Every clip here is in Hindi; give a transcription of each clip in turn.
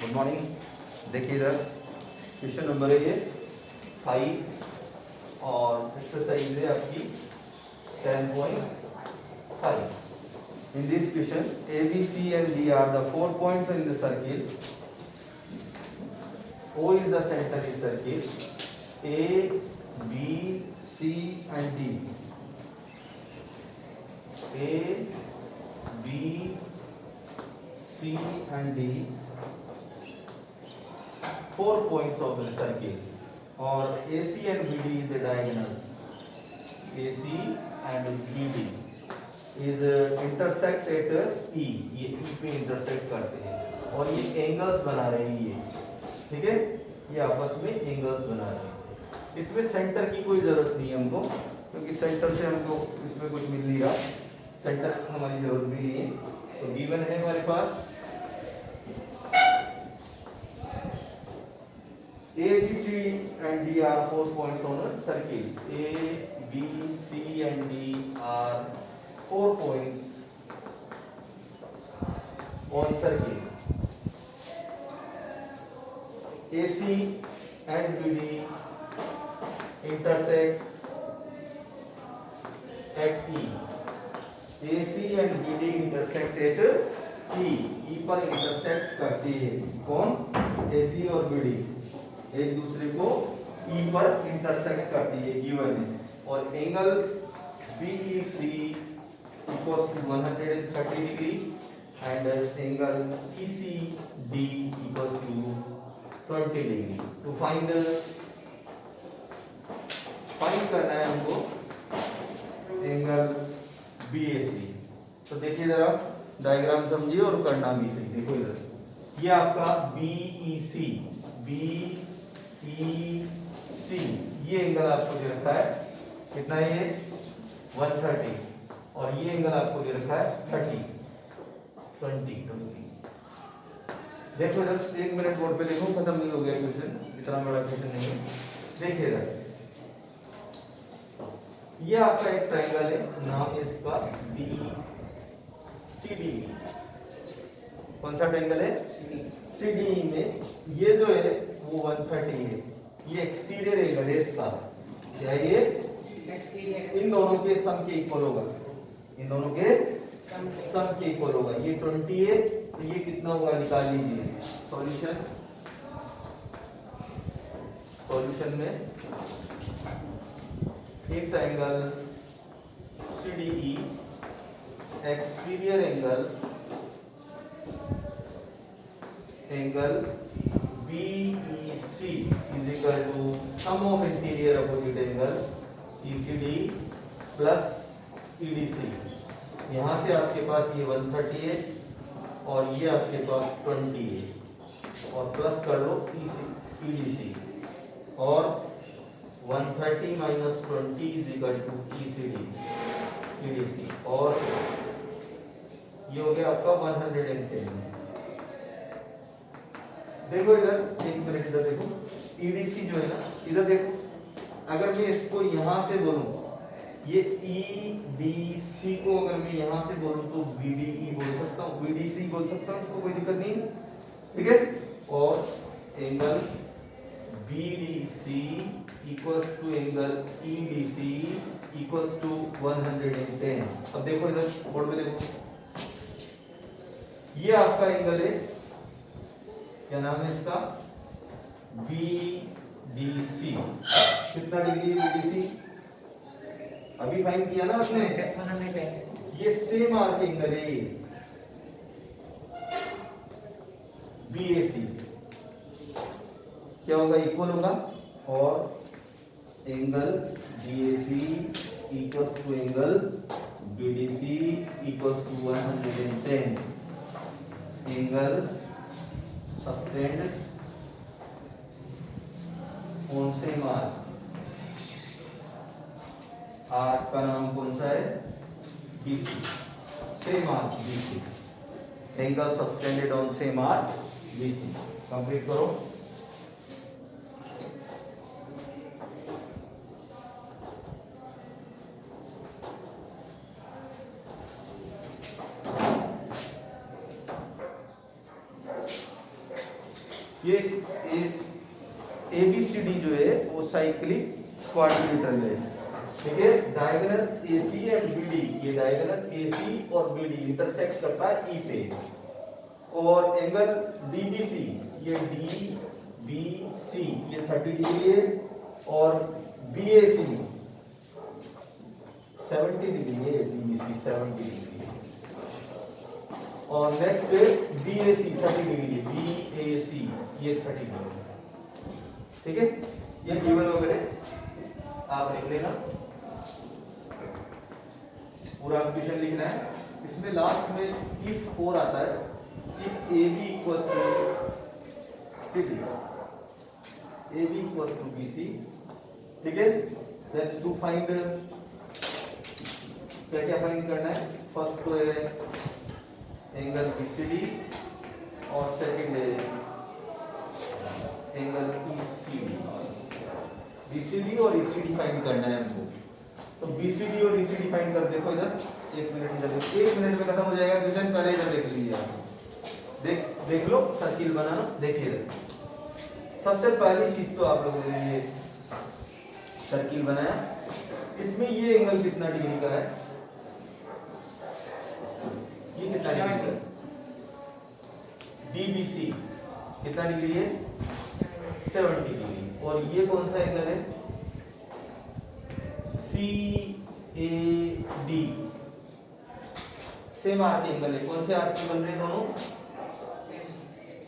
Good morning. देखिए इधर क्वेश्चन नंबर है ये 5 और एक्सरसाइज है आपकी 7.5। In this question A B C and D are the 4 points in the circle. O is the center is circle. A, B, C and D. A, B, C and D. 4 points of the circle. Or AC and BD is the diagonals. AC and BD is intersect at E. ये E पे intersect करते हैं और ये angles बना रहे हैं ये, ठीक है। ये आपस में एंगल्स बना रहे हैं। इसमें सेंटर की कोई जरूरत नहीं है हमको, क्योंकि सेंटर से हमको इसमें कुछ मिल नहीं रहा, सेंटर हमारी जरूरत भी नहीं है। तो गिवन है हमारे पास A, B, C and D are 4 points on a circle. A, B, C and D are 4 points on circle. AC and BD intersect at E. AC and BD intersect at E. E पर intersect करती है कौन? AC और BD एक दूसरे को E पर intersect करती है, given है। और angle BEC equals to 130 degree and angle ECD equals to 20 degree. To find करना है हमको एंगल BAC। तो देखिए जरा डायग्राम समझिए और करना भी सही। देखो इधर ये आपका BEC ये एंगल आपको दे रखा है कितना, ये 130 और ये एंगल आपको दे रखा है 20। देखो इधर 1 मिनट बोर्ड पे देखो, खत्म नहीं हो गया क्वेश्चन, इतना बड़ा क्वेश्चन नहीं है। देखिए इधर ये आपका एक ट्रायंगल है, नाम है इसका BCD। कौन सा ट्रायंगल है? CDE में ये जो है वो 130 है। ये एक्सटीरियर एंगल है इसका, क्या है ये? इन दोनों के सम के इक्वल होगा, इन दोनों के सम के इक्वल होगा। ये 20 है तो ये कितना होगा निकाल लीजिए। सॉल्यूशन में एक triangle CDE exterior angle BEC is equal to sum of interior opposite angle ECD plus EDC। यहाँ से आपके पास ये 130 है और ये आपके पास 20 है और प्लस कर लो EDC और 130 minus 20 is equal to EDC और ये हो गया आपका 110। देखो इधर एक मिनट, इधर देखो EDC जो है ना, इधर देखो अगर मैं इसको यहां से बोलूं, ये EDC को अगर मैं यहां से बोलूं तो BDE बोल सकता हूं, BDC बोल सकता हूं, इसको कोई दिक्कत नहीं, ठीक है। और angle BDC equals to angle EDC equals to 110। अब देखो इधर बोर्ड पे देखो, ये आपका एंगल है, क्या नाम है इसका? BDC। कितना डिग्री है BDC? अभी फाइंड किया ना आपने, 110। ये सेम आर्क एंगल है BAC, क्या होगा? इक्वल होगा। और angle BAC equals to angle BDC equals to 110। Angle subtend on same arc. Arc का नाम कौन सा है? BC। Same arc BC, angle subtended on same arc BC। Complete करो। ये ABCD जो है वो साइक्लिक क्वाड्रिलेटरल है, ठीक है। डायगोनल AC एंड BD, ये डायगोनल AC और BD इंटरसेक्ट करता है E पे, और एंगल DBC, ये DBC ये 30 डिग्री है, और BAC 70 डिग्री है, DBC 70 डिग्री है, और नेक्स्ट BAC 30 डिग्री है, BAC ये 30 डिग्री, ठीक है। ये गिवन वगैरह आप लिख लेना, पूरा क्वेश्चन लिखना है। इसमें लास्ट में इफ और आता है, if AB equals to CD, AB equals to BC, ठीक है। देन टू फाइंड, क्या क्या फाइंड करना है, फर्स्ट तो है एंगल BCD और सेकंड है एंगल ECD। BCD और ECD फाइंड करना है हमको, तो BCD और ECD फाइंड कर, देखो इधर 1 मिनट, इधर 1 मिनट में खत्म हो जाएगा क्वेश्चन, पहले इधर देख लीजिए आप, देख लो सर्किल बनाना, देखिए इधर। सबसे पहली चीज तो आप लोगों ने ये सर्किल बनाया, इसमें ये एंगल कितना डिग्री का है, ये कितना डिग्री का है, DBC कितना डिग्री है, 70 डिग्री, और ये कौन सा एंगल है, CAD, सेम आर्क एंगल है, कौन से आर्क बन रहे दोनों,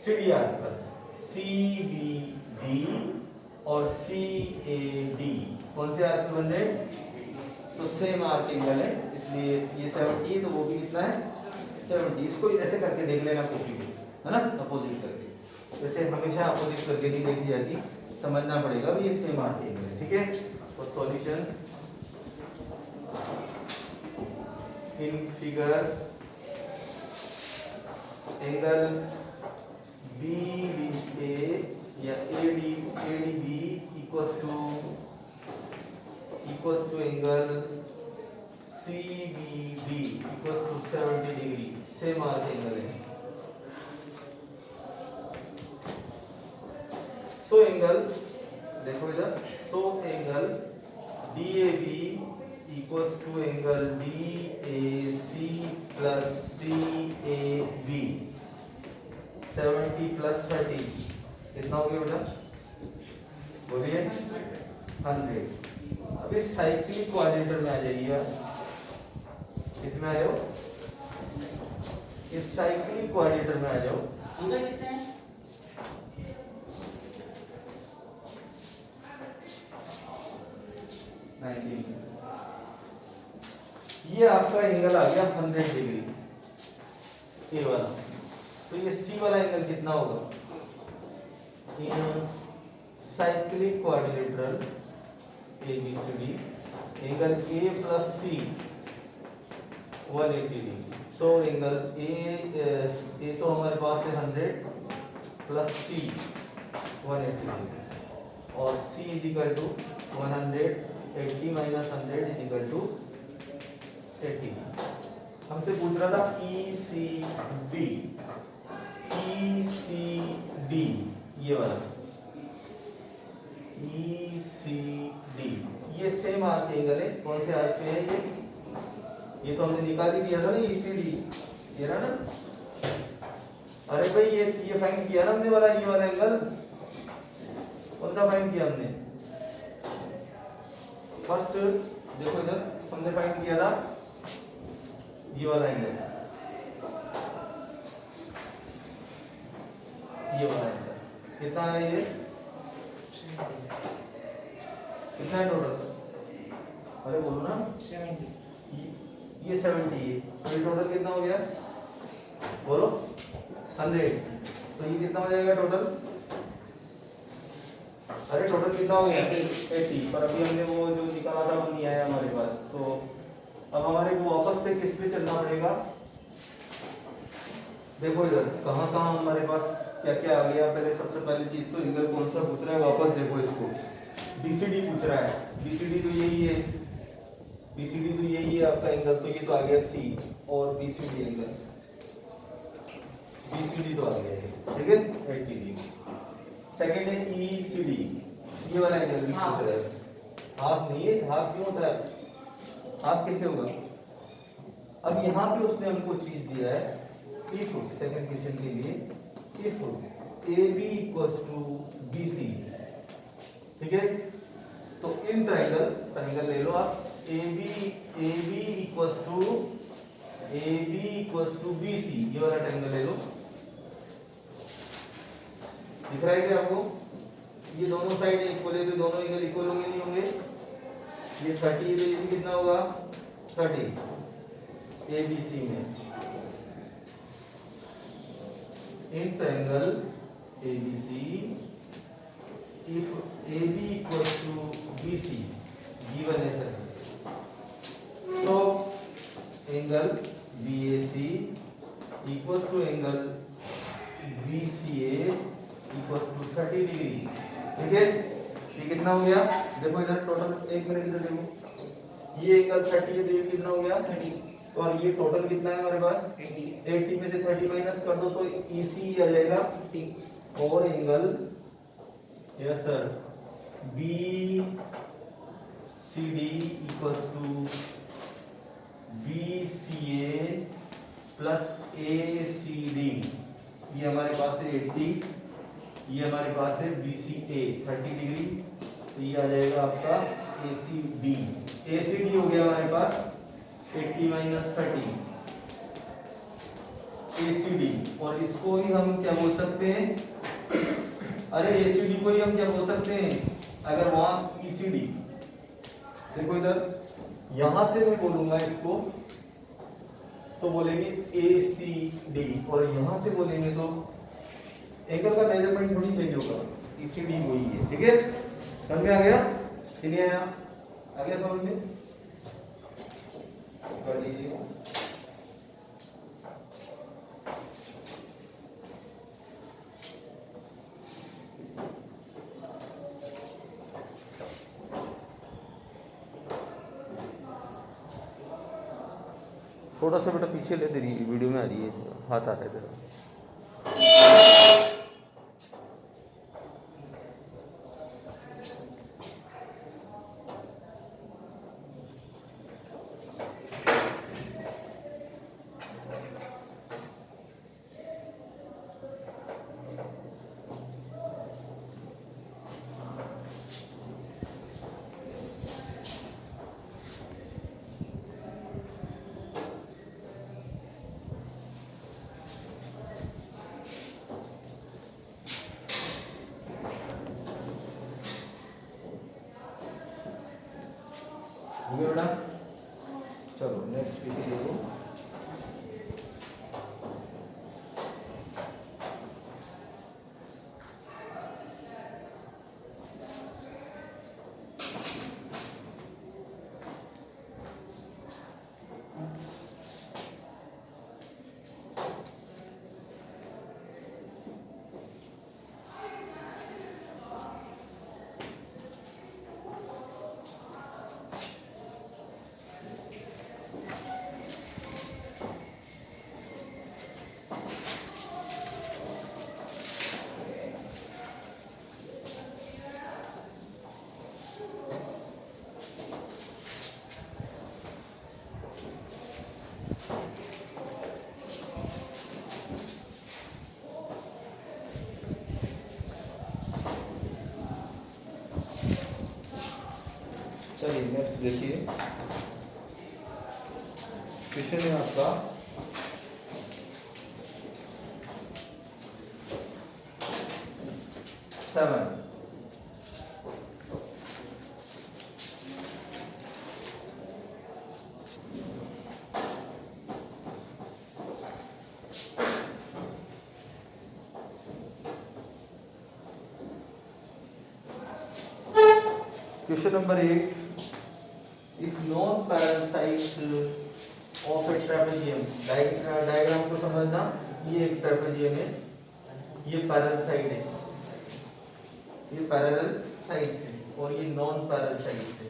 CD आर्क पर, CBD और CAD कौन से आर्क बन रहे, तो सेम आर्क एंगल है, इसलिए ये 70 है, तो वो भी कितना है 70। इसको ऐसे करके देख लेना कॉपी में, है ना, अपोजिट करके, वैसे हमेशा अपोजिट करके नहीं देखी जाती, समझना पड़ेगा भी ये सेम आर्क एंगल है, ठीक है। तो solution in figure, angle BBA या ADB equals to angle CBD equals to 70 degree, same arc angle है। सो एंगल, देखो इधर, so angle DAB equals to angle DAC plus CAB, 70 plus 30 कितना हो गया बेटा, बोलिए 100। अभी साइक्लिक क्वाड्रिलेटरल में आ जाइए, इसमें आ जाओ, इस साइक्लिक क्वाड्रिलेटरल में आ जाओ, एंगल कितना है, 90। ये आपका एंगल आ गया 100 डिग्री, ए वाला, तो ये C वाला एंगल कितना होगा, in cyclic quadrilateral ABCD, angle A plus C 180 degree, so angle A तो हमारे पास है 100 प्लस C 180 डिग्री, और C is equal to 180 minus 100 is equal to 80। हमसे पूछ रहा था ECD, ये वाला ECD, ये सेम आर्क एंगल है, कौन से आर्क पे है ये तो हमने निकाल ही दिया था ना, ECD ये रहा ना। अरे भाई ये फाइंड किया ना हमने वाला, ये वाला एंगल कौन सा फाइंड किया हमने, फर्स्ट देखो इधर हमने फाइंड किया था ये वाला एंगल, ये वाला एंगल कितना है, ये कितना है टोटल, अरे बोलो ना, 70, ये 70 है, तो ये टोटल कितना हो गया, बोलो 100, तो ये कितना हो जाएगा टोटल, अरे टोटल कितना हो गया 80, पर अभी हमने वो जो निकाला था वो नहीं आया हमारे पास, तो अब हमारे को वापस से किस पे चलना पड़ेगा, देखो इधर कहाँ कहाँ हमारे पास क्या क्या आ गया। पहले सबसे पहली चीज तो एंगल कौन सा पूछ रहा है, वापस देखो इसको, BCD पूछ रहा है, BCD तो यही है, BCD तो यही है आपका एंगल, तो ये तो आ गया C, और BCD एंगल, BCD तो आ गया है, ठीक है 80 डिग्री। सेकंड है ECD, ये वाला एंगल भी पूछ रहा है। हाफ नहीं है, हाफ क्यों होता है, हाफ कैसे होगा? अब यहाँ पे उसने हमको चीज दिया है इफ, सेकंड क्वेश्चन के लिए, if AB equals to BC, ठीक है? तो इन ट्रायंगल ले लो आप, AB इक्वल्स टू BC, ये वाला ट्रायंगल ले लो। दिख रहा है क्या आपको? ये दोनों साइड इक्वल है तो दोनों एंगल इक्वल होंगे नहीं होंगे? ये 30 है तो ये भी कितना होगा 30 ABC में। In triangle ABC if AB equals to BC given है सर, तो angle BAC equals to angle BCA equals to 30 degree, ठीक है? ये कितना हो गया? देखो इधर टोटल, एक मिनट इधर देखो, ये एंगल 30 है तो ये कितना हो गया 30, और ये टोटल कितना है हमारे पास 80 में से 30 माइनस कर दो तो EC आ जाएगा 50, और angle yes sir BCD equals to BCA plus ACD, ये हमारे पास है 80, ये हमारे पास है BCA 30 डिग्री, तो ये आ जाएगा आपका ACD हो गया हमारे पास 80 माइनस 30 ACD, और इसको ही हम क्या बोल सकते हैं, अरे ACD को ही हम क्या बोल सकते हैं, अगर वहां ECD, देखो इधर यहां से मैं बोलूंगा इसको तो बोलेंगे ACD, और यहां से बोलेंगे तो एंगल का मेजरमेंट थोड़ी चेंज होगा, ECD वही है, ठीक है? समझ में आ गया कि नहीं आया? आ गया समझ में? कर लीजिए। थोड़ा सा बेटा पीछे ले, तेरी वीडियो में आ रही है, हाथ आ रहा है तेरा। बेटा चलो नेक्स्ट पीछे देखो, चलिए नेक्स्ट देखिए, क्वेश्चन है आपका 7। Question number 8, if non parallel sides of A trapezium, diagram को समझना, ये एक ट्रेपेजियम है, ये पैरेलल साइड है, ये पैरेलल साइड्स है, और ये नॉन पैरेलल साइड्स है,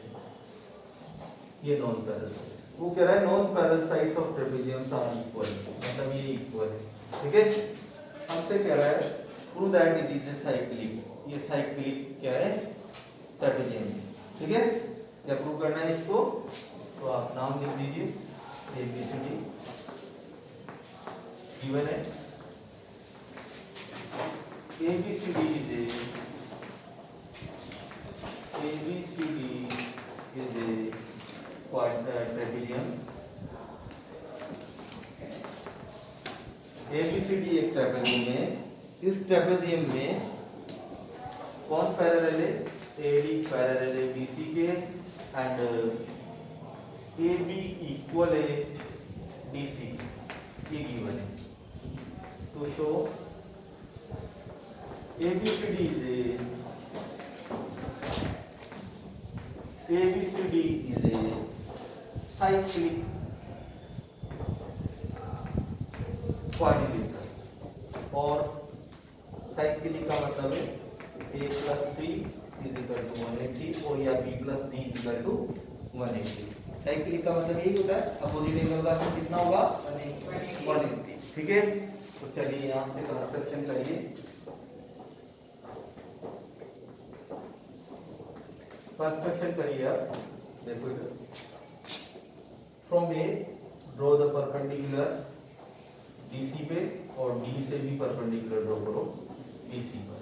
ये नॉन पैरेलल साइड, वो कह रहा है non parallel sides of trapeziums are equal, मतलब ये इक्वल है, ठीक है? हमसे कह रहा है prove that it is a cyclic, ये साइक्लिक क्या है, ट्रेपेजियम। ठीक है, क्या प्रूव करना है इसको, तो आप नाम लिख दीजिए, ABCD गिवन है। ABCD is a trapezium. ABCD एक ट्रेपेजियम है। इस ट्रेपेजियम में कौन पैरेलल है, AD पैरेलल है BC के एंड AB इक्वल है DC, ये गिवन है। तो show ABCD is a cyclic quadrilateral, और साइक्लिक का मतलब है A+C = 180 और या B+D = 180। साइक्लिक का मतलब यही होता है, अपोजिट एंगल का कितना होगा, 180। ठीक है, तो चलिए यहाँ से कंस्ट्रक्शन करिए। कंस्ट्रक्शन करिए आप, देखो इधर, from A draw the perpendicular BC पे, और D से भी परपेंडिकुलर ड्रॉ करो BC पर।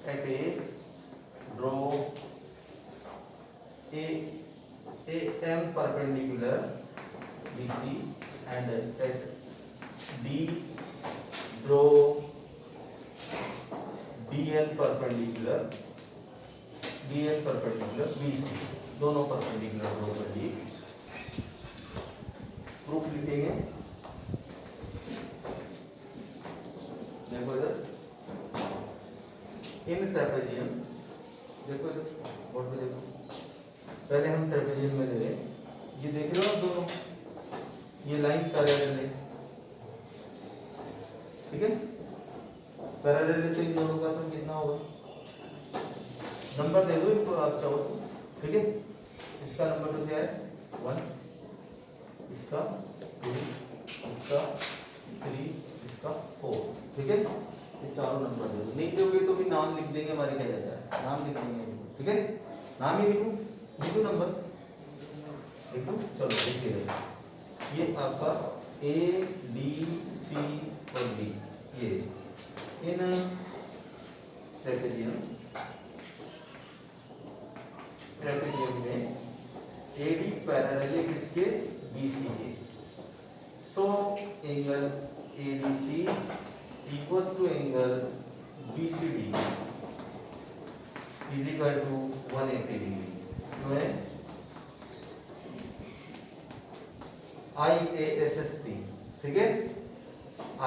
At A draw AM perpendicular BC and at D draw DN perpendicular BC, दोनों परपेंडिकुलर ड्रॉ करिए। प्रूफ लिखेंगे, देखो इधर, इन ट्रेपेजियम, देखो इधर बोर्ड पे देखो, पहले हम ट्रेपेजियम में ले रहे हैं, ये देख रहे हो आप दोनों, ये लाइन पैरेलल है। ठीक है, पैरेलल है तो इन दोनों का सम कितना होगा, नंबर दे दो इनको आप चाहो तो। ठीक है, इसका नंबर तो क्या है 1, इसका 2, इसका 3, इसका 4। ठीक है, ये चारों नंबर दे दो, नहीं दोगे तो भी नाम लिख देंगे, हमारे क्या जाता है, नाम लिख देंगे। ठीक है, नाम ही लिखूं, लिखो नंबर, लिखो, चलो देखिए, ये आपका A B C और D, ये इन ट्रेपेजियम में AD पैरेलल है किसके, BC के। So angle ADC equals to angle BCD is equal to 180 degree. जो है IASST। ठीक है,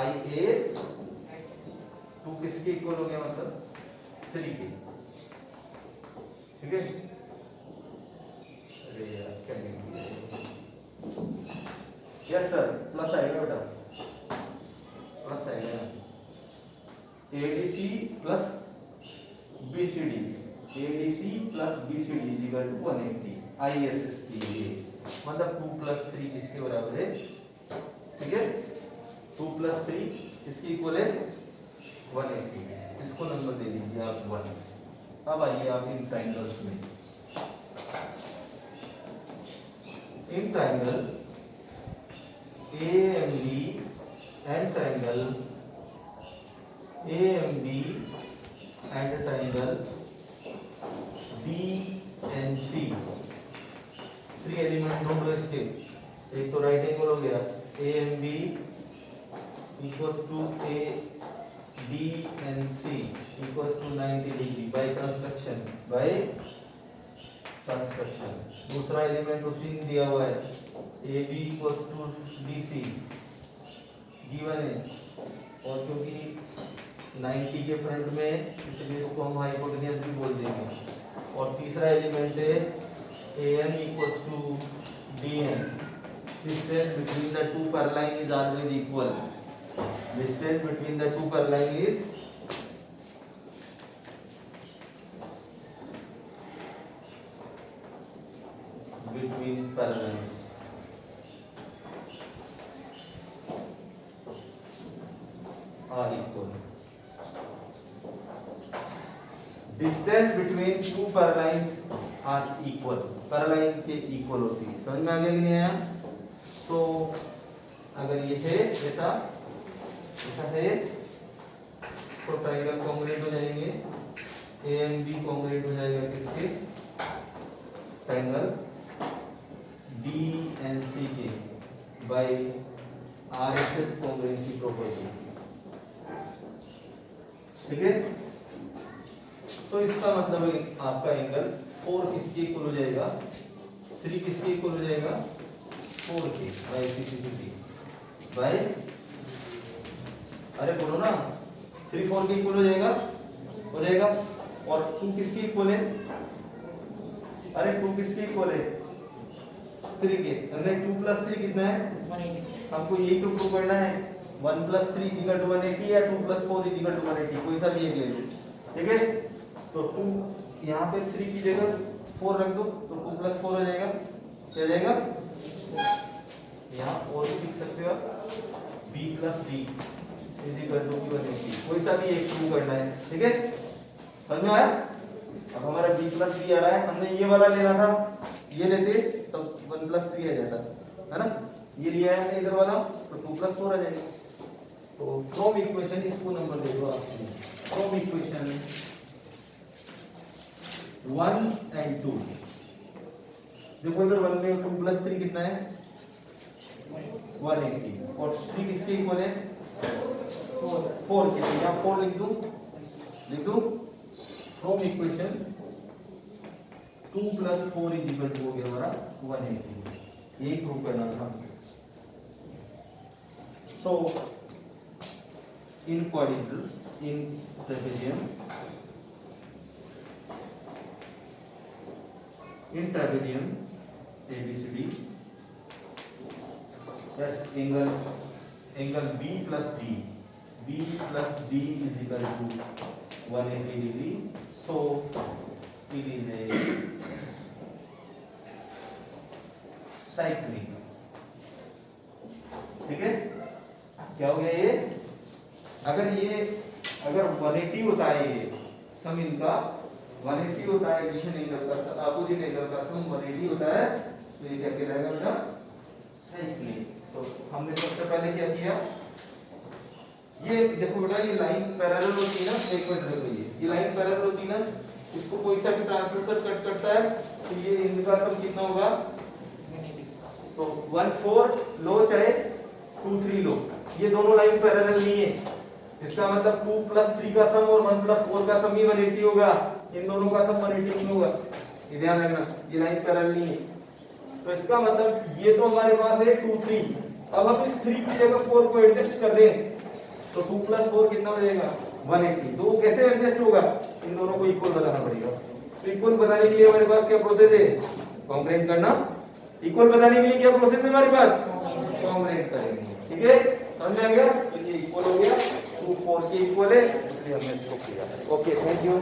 IA 2 किसके इक्वल हो गया, मतलब 3 के। ठीक है, अरे यार क्या लिख दिया, यस सर, प्लस आएगा बेटा, प्लस आएगा, ADC प्लस BCD = 180 ISST, मतलब 2 + 3 किसके बराबर है। ठीक है, 2 + 3 किसके इक्वल है, 180। इसको नंबर दे दीजिए आप 1। अब आइए आप इन ट्राइंगल्स में, in triangle AMB and triangle AMB and triangle BNC, 3 element ढूंढ लो इसके। एक तो राइट एंगल हो गया, AMB = ABNC = 90 degree by construction, दूसरा एलिमेंट उसी ने दिया हुआ है, AB = BC गिवन है, और क्योंकि 90 के फ्रंट में इसलिए इसको हम हाइपोटेन्यूज भी बोल देंगे। और तीसरा एलिमेंट है AM = DN, distance between the two purline is always equal, distance between the two purline is between parallels are equal. Distance between two parallel lines are equal, parallel line के इक्वल होती है। समझ में आ गया कि नहीं आया? तो अगर ये है ऐसा ऐसा है तो ट्रायंगल कॉन्ग्रुएंट हो जाएंगे, ए एंड बी कॉन्ग्रुएंट हो जाएगा किसके? ट्रायंगल डी एंड सी के बाय आरएचएस कॉन्ग्रुएंसी प्रॉपर्टी। ठीक है, तो इसका मतलब है आपका एंगल 4 किसके इक्वल हो जाएगा? 3 किसके इक्वल हो जाएगा? 4 के बाय 360 बाय, अरे बोलो ना, 3 4 के इक्वल हो जाएगा, हो जाएगा। और 2 किसके इक्वल है? अरे 2 किसके इक्वल है? 3 के। अंदर 2 प्लस 3 कितना है? 180। हमको यही तो प्रूव करना है। 1 प्लस 3 इक्वल टू 180 या 2 प्लस 4 इक्वल टू 180, कोई सा भी एक ले लो। ठीक है, तो 2 यहाँ पे 3 की जगह 4 रख दो तो 2 प्लस 4 हो जाएगा, क्या जाएगा? यहाँ और भी लिख सकते हो आप, b plus d is equal to 180, कोई सा भी एक प्रूव करना है। ठीक है, समझ में आया? अब हमारा b प्लस d आ रहा है, हमने ये वाला लेना था, ये लेते तो 1 प्लस 3 आ जाता है ना, ये लिया है इधर वाला तो 2 प्लस 4 आ जाएगा। तो फ्रॉम इक्वेशन, इसको नंबर दे दो आप, फ्रॉम इक्वेशन 1 एंड 2, देखो इधर 1 में 2 प्लस 3 कितना है? 180, और 3 किसके इक्वल है? 4 के। यहाँ 4 लिख दूं from equation 2 plus 4 is equal to हो गया हमारा 180, यही प्रूव करना था। So in quadrilateral, in trapezium, ABCD, yes, angle B plus D is equal to 180 degree. So it is a cyclic. ठीक है, क्या हो गया ये? अगर 180 होता है, ये सम इनका 180 होता है, एडिशन एंगल का अपोजिट एंगल का सम 180 होता है, तो ये क्या कहलाएगा बेटा? साइक्लिक। तो हमने सबसे पहले क्या किया, ये देखो बेटा, ये लाइन पैरेलल होती है ना, एक मिनट रुको, ये लाइन पैरेलल होती है ना, इसको कोई सा भी ट्रांसवर्सल कट करता है तो ये इनका सम कितना होगा? तो 1 4 लो चाहे 2 3 लो, ये दोनों लाइन पैरेलल नहीं है, इसका मतलब 2 प्लस 3 का सम और 1 प्लस 4 का सम ही 180 होगा, इन दोनों का सम 180 नहीं होगा, ये ध्यान रखना, ये लाइन पैरेलल नहीं है। तो इसका मतलब ये तो हमारे पास है 2 3, अब हम इस 3 की जगह 4 को एडजस्ट कर दें तो 2 प्लस 4 कितना हो जाएगा? 180। तो कैसे एडजस्ट होगा? इन दोनों को इक्वल बनाना पड़ेगा। तो इक्वल बनाने के लिए हमारे पास क्या प्रोसेस है? कॉन्ग्रुएंट करना। इक्वल बनाने के लिए क्या प्रोसेस है हमारे पास? कॉन्ग्रुएंट करेंगे। ठीक है, समझ में आ गया? तो ये इक्वल हो गया, 2 4 के इक्वल है, इसलिए हमने इसको किया। Okay, thank you.